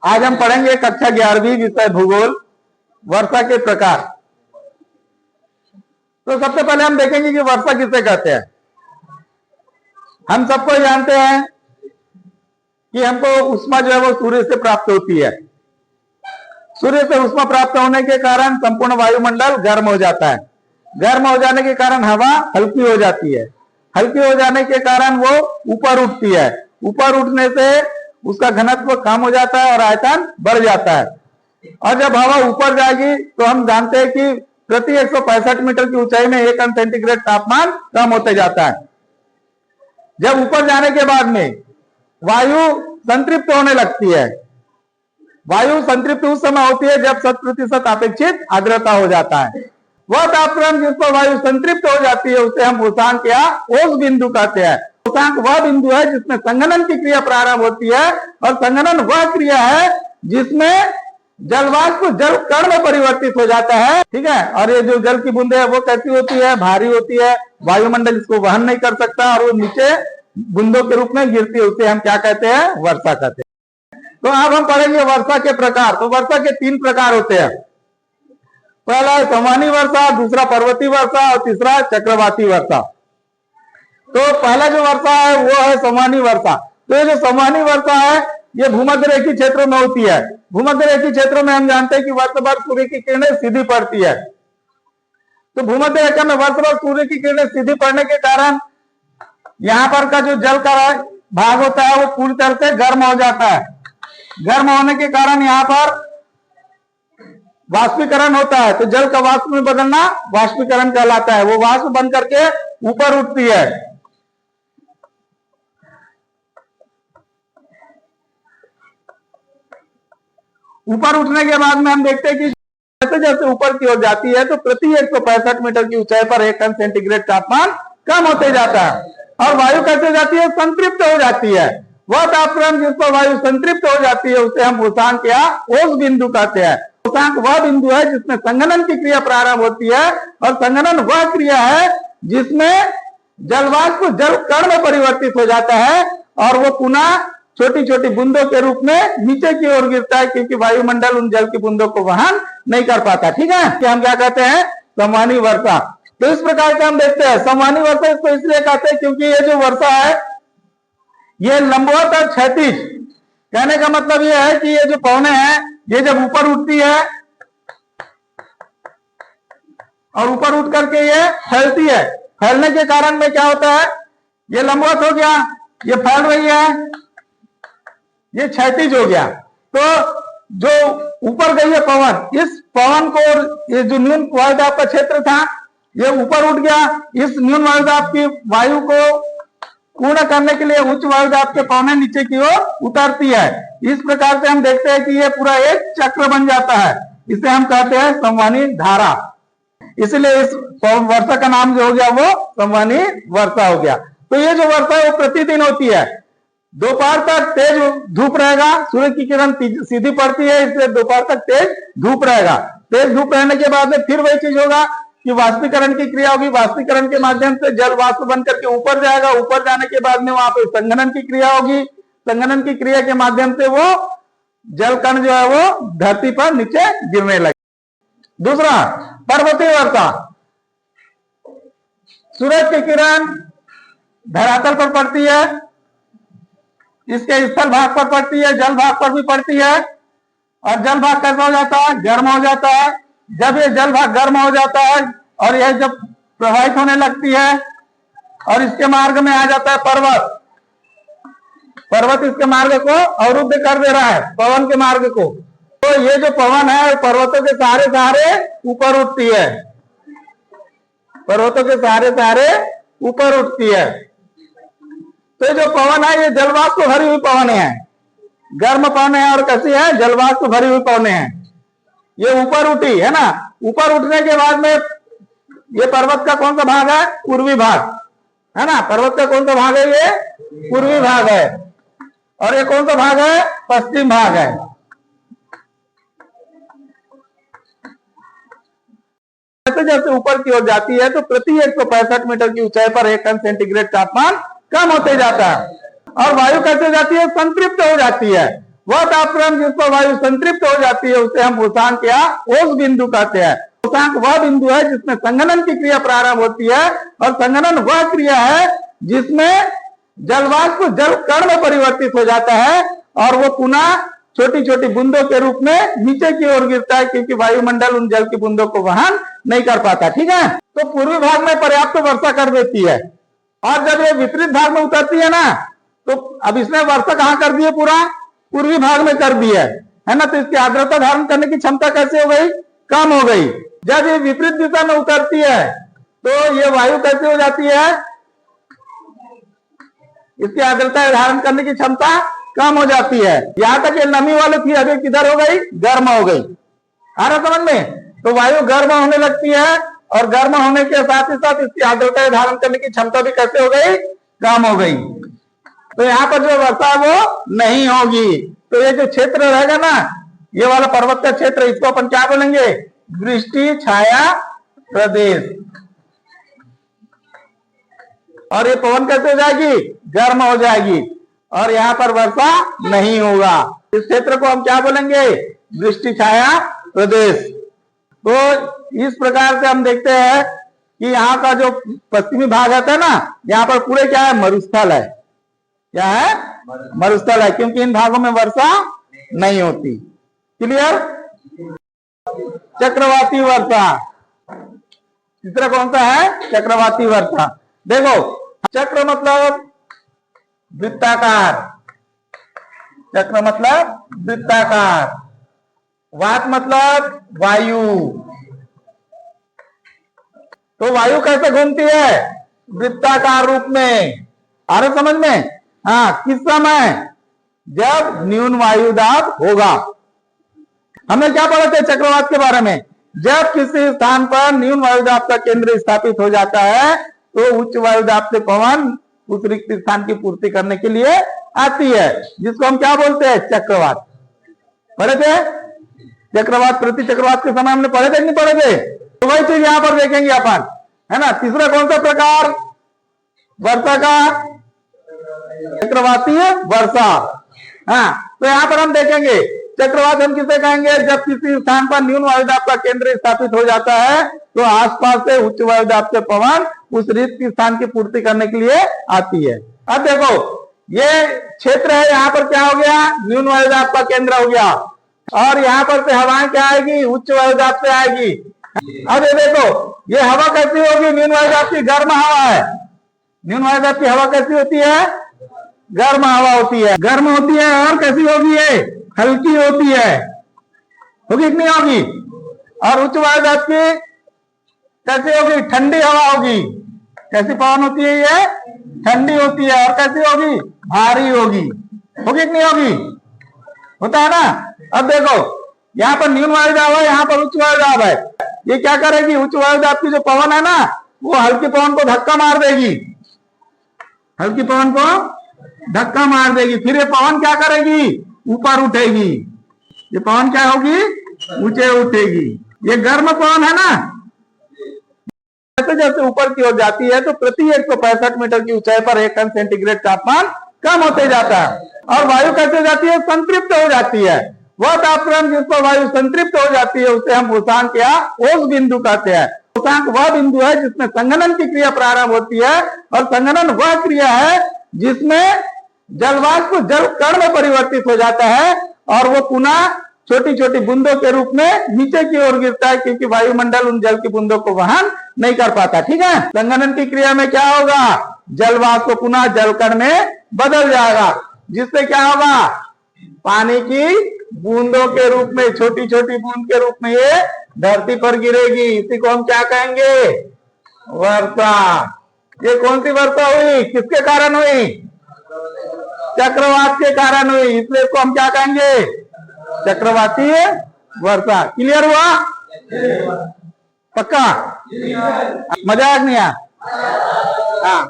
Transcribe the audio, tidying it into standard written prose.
आज हम पढ़ेंगे कक्षा 11वीं विषय भूगोल, वर्षा के प्रकार। तो सबसे पहले हम देखेंगे कि वर्षा किसे कहते हैं। हम सबको जानते हैं कि हमको ऊष्मा जो है वो सूर्य से प्राप्त होती है। सूर्य से ऊष्मा प्राप्त होने के कारण संपूर्ण वायुमंडल गर्म हो जाता है। गर्म हो जाने के कारण हवा हल्की हो जाती है। हल्की हो जाने के कारण वो ऊपर उठती है। ऊपर उठने से उसका घनत्व कम हो जाता है और आयतन बढ़ जाता है। और जब हवा ऊपर जाएगी तो हम जानते हैं कि प्रति 165 मीटर की ऊंचाई में 1 अंश सेंटीग्रेड तापमान कम होते जाता है। जब ऊपर जाने के बाद में वायु संतृप्त होने लगती है। वायु संतृप्त उस समय होती है जब 100% अपेक्षित आर्द्रता हो जाता है। वह तापक्रम जिस पर वायु संतृप्त हो जाती है उसे हम उष्मांक या ओस बिंदु कहते हैं। उष्मांक वह बिंदु है जिसमें संघनन की क्रिया प्रारंभ होती है, और संघनन वह क्रिया है जिसमें जलवाष्प जल कण में परिवर्तित हो जाता है। ठीक है। और ये जो जल की बूंदे है वो कैसी होती है? भारी होती है। वायुमंडल इसको वहन नहीं कर सकता और वो नीचे बूंदों के रूप में गिरती है। उसे हम क्या कहते हैं? वर्षा कहते हैं। तो अब हम पढ़ेंगे वर्षा के प्रकार। तो वर्षा के 3 प्रकार होते हैं। पहला है संवहनी वर्षा, दूसरा पर्वतीय वर्षा और तीसरा चक्रवाती वर्षा। तो पहला जो वर्षा है वो है संवहनी वर्षा। तो ये जो संवहनी वर्षा है ये भूमध्य रेखीय क्षेत्रों में होती है। भूमध्य रेखीय क्षेत्रों में हम जानते हैं कि वर्ष भर सूर्य की किरणें सीधी पड़ती है। तो भूमध्य रेखा में वर्ष भर सूर्य की किरणें सीधी पड़ने के कारण यहाँ पर का जो जल का भाग होता है वो पूरी तरह से गर्म हो जाता है। गर्म होने के कारण यहाँ पर वाष्पीकरण होता है। तो जल का वाष्प में बदलना वाष्पीकरण कहलाता है। वो वाष्प बन करके ऊपर उठती है। ऊपर उठने के बाद में हम देखते हैं कि जैसे जैसे ऊपर की ओर जाती है तो प्रति 165 मीटर की ऊंचाई पर 1 अंश सेंटीग्रेड तापमान कम होते जाता है। और वायु कैसे जाती है? संतृप्त हो जाती है। वह तापक्रम जिस पर वायु संतृप्त हो जाती है उसे हम उष्मांक या ओस बिंदु कहते हैं। उष्मांक वह बिंदु है जिसमें संघनन की क्रिया प्रारंभ होती है, और संघनन वह क्रिया है जिसमें जलवाष्प जल कण में परिवर्तित हो जाता है और वो पुनः छोटी छोटी बूंदों के रूप में नीचे की ओर गिरता है, क्योंकि वायुमंडल उन जल की बूंदों को वहन नहीं कर पाता। ठीक है। कि हम क्या कहते हैं? संवहनी वर्षा। तो इस प्रकार से हम देखते हैं संवहनी वर्षा इसको इसलिए कहते हैं क्योंकि ये जो वर्षा है ये लंबवत और क्षैतिज। कहने का मतलब ये है कि ये जो पवने हैं ये जब ऊपर उठती है और ऊपर उठ करके ये फैलती है। फैलने के कारण में क्या होता है? ये लंबवत हो गया, ये फैल रही है, ये क्षैतिज हो गया। तो जो ऊपर गई है पवन, इस पवन को ये जो न्यून वायुदाब का क्षेत्र था ये ऊपर उठ गया। इस न्यून वायुदाब की वायु को पूर्ण करने के लिए उच्च वायुदाब के पवने नीचे की ओर उतरती है। इस प्रकार से हम देखते हैं कि ये पूरा एक चक्र बन जाता है। इसे हम कहते हैं संवहनी धारा। इसलिए इस वर्षा का नाम जो हो गया वो संवहनी वर्षा हो गया। तो ये जो वर्षा है वो प्रतिदिन होती है। दोपहर तक तेज धूप रहेगा, सूर्य की किरण सीधी पड़ती है, इसलिए दोपहर तक तेज धूप रहेगा। तेज धूप रहने के बाद में फिर वही चीज होगा कि वाष्पीकरण की क्रिया होगी। वाष्पीकरण के माध्यम से जल वाष्प बन करके ऊपर जाएगा। ऊपर जाने के बाद में वहां पे संघनन की क्रिया होगी। संघनन की क्रिया के माध्यम से वो जल कण जो है वो धरती पर नीचे गिरने लगे। दूसरा पर्वतीय वर्षा। सूरज की किरण धरातल पर पड़ती है, इसके स्थल भाग पर पड़ती है, जल भाग पर भी पड़ती है। और जल भाग कैसा हो जाता है? गर्म हो जाता है। जब ये जल भाग गर्म हो जाता है और यह जब प्रवाहित होने लगती है और इसके मार्ग में आ जाता है पर्वत। पर्वत इसके मार्ग को अवरुद्ध कर दे रहा है, पवन के मार्ग को। तो ये जो पवन है पर्वतों के सहारे सहारे ऊपर उठती है। पर्वतों के सहारे सहारे ऊपर उठती है। तो जो पवन है ये जलवाष्प तो भरी हुई पवन है। गर्म पवन है और कैसी है? जलवाष्प तो भरी हुई पवन है। ये ऊपर उठी है ना। ऊपर उठने के बाद में ये पर्वत का कौन सा भाग है? पूर्वी भाग है ना। पर्वत का कौन सा भाग है? ये पूर्वी भाग है। और ये कौन सा भाग है? पश्चिम भाग है। जैसे जैसे ऊपर की ओर जाती है तो प्रति 165 मीटर की ऊंचाई पर 1 अंश सेंटीग्रेड तापमान कम होते जाता है। और वायु कैसे जाती है? संतृप्त हो जाती है। वह तापक्रम जिस पर वायु संतृप्त हो जाती है उसे हम उष्मांक या ओस बिंदु कहते हैं। उष्मांक वह बिंदु है जिसमें संघनन की क्रिया प्रारंभ होती है, और संघनन वह क्रिया है जिसमें जलवाष्प जल कण में परिवर्तित हो जाता है और वो पुनः छोटी छोटी बूंदों के रूप में नीचे की ओर गिरता है, क्योंकि वायुमंडल उन जल की बूंदों को वहन नहीं कर पाता। ठीक है, तो पूर्वी भाग में पर्याप्त वर्षा कर देती है, और जब ये विपरीत भाग में उतरती है ना, तो अब इसने वर्षा कहां कर दी है? पूरा पूर्वी भाग में कर दी है ना। तो इसकी आर्द्रता धारण करने की क्षमता कैसे हो गई? कम हो गई। जब ये विपरीत दिशा में उतरती है तो ये वायु कैसे हो जाती है? इसकी आर्द्रता धारण करने की क्षमता कम हो जाती है। यहां तक ये नमी वाली थी, अभी किधर हो गई? गर्म हो गई। आ रहा समझ में? तो वायु गर्म होने लगती है, और गर्म होने के साथ ही साथ इसकी आर्द्रता धारण करने की क्षमता भी कैसे हो गई? कम हो गई। तो यहाँ पर जो वर्षा वो नहीं होगी। तो ये जो क्षेत्र रहेगा ना, ये वाला पर्वत का क्षेत्र, इसको अपन क्या बोलेंगे? वृष्टि छाया प्रदेश। और ये पवन कैसे हो जाएगी? गर्म हो जाएगी, और यहाँ पर वर्षा नहीं होगा। इस क्षेत्र को हम क्या बोलेंगे? वृष्टि छाया प्रदेश। तो इस प्रकार से हम देखते हैं कि यहाँ का जो पश्चिमी भाग है ना, यहाँ पर पूरे क्या है? मरुस्थल है। क्या है? मरुस्थल है, क्योंकि इन भागों में वर्षा नहीं होती। क्लियर? चक्रवाती वर्षा। तीसरा कौन सा है? चक्रवाती वर्षा। देखो, चक्र मतलब वृत्ताकार, चक्र मतलब वृत्ताकार, वात मतलब वायु। तो वायु कैसे घूमती है? वृत्ताकार रूप में। आ रहा समझ में? हाँ, किस समय? जब न्यून वायु दाब होगा। हमने क्या पढ़ा था चक्रवात के बारे में? जब किसी स्थान पर न्यून वायु दाब का केंद्र स्थापित हो जाता है तो उच्च वायु दाब से पवन उस रिक्त स्थान की पूर्ति करने के लिए आती है, जिसको हम क्या बोलते हैं? चक्रवात। पढ़े थे? चक्रवात, प्रति चक्रवात के समय हमने पढ़े थे नहीं पढ़े थे? तो वही चीज यहां पर देखेंगे अपन, है ना। तीसरा कौन सा प्रकार वर्षा का? चक्रवाती वर्षा। हाँ, तो यहां पर हम देखेंगे चक्रवात हम किसे कहेंगे? जब किसी स्थान पर न्यून वायुदाब का केंद्र स्थापित हो जाता है तो आसपास से उच्च वायुदाब से पवन उस रिक्त स्थान की पूर्ति करने के लिए आती है। अब देखो, ये क्षेत्र है, यहाँ पर क्या हो गया? न्यून वायुदाब का केंद्र हो गया, और यहाँ पर से हवाएं क्या आएगी? उच्च वायुदाब से आएगी। अब ये देखो, ये हवा कैसी होगी? न्यून वायुदाब की गर्म हवा है। न्यून वायुदाब की हवा कैसी होती है? गर्म हवा होती है। गर्म होती है, और कैसी होगी? ये हल्की होती है। होगी कि नहीं होगी? और उच्च वायुदाब की कैसी होगी? ठंडी हवा होगी। कैसी पवन होती है? ये ठंडी होती है, और कैसी होगी? भारी होगी। होगी कि नहीं होगी? होता है ना। अब देखो, यहाँ पर न्यून वायुदाब है, यहाँ पर उच्च वायुदाब है। ये क्या करेगी? उच्च वायुदाब की जो पवन है ना, वो हल्की पवन को धक्का मार देगी। हल्की पवन को धक्का मार देगी, फिर ये पवन क्या करेगी? ऊपर उठेगी। ये पवन क्या होगी? ऊंचे उठेगी। ये गर्म पवन है ना, जैसे जैसे ऊपर की ओर जाती है तो प्रति 165 मीटर की ऊंचाई पर 1 अंश सेंटीग्रेड तापमान कम होते जाता है, और वायु कैसे जाती है? संतृप्त हो जाती है। वह तापक्रम जिस पर वायु संतृप्त हो जाती है उसे हम उष्मांक या ओस बिंदु कहते हैं। उष्मांक वह बिंदु है जिसमें संघनन की क्रिया प्रारंभ होती है, और संघनन वह क्रिया है जिसमें जलवाष्प जल कण में परिवर्तित हो जाता है, और वो पुनः छोटी छोटी बूंदों के रूप में नीचे की ओर गिरता है, क्योंकि वायुमंडल उन जल की बूंदों को वहन नहीं कर पाता। ठीक है, संघनन की क्रिया में क्या होगा? जलवाष्प पुनः जल कण में बदल जाएगा, जिससे क्या होगा? पानी की बूंदों के रूप में, छोटी छोटी बूंद के रूप में ये धरती पर गिरेगी। इसी को हम क्या कहेंगे? वर्षा। ये कौन सी वर्षा हुई? किसके कारण हुई? चक्रवात के कारण हुई, इसलिए इसको हम क्या कहेंगे? चक्रवाती वर्षा। क्लियर हुआ? पक्का? मजाक नहीं आया? हाँ।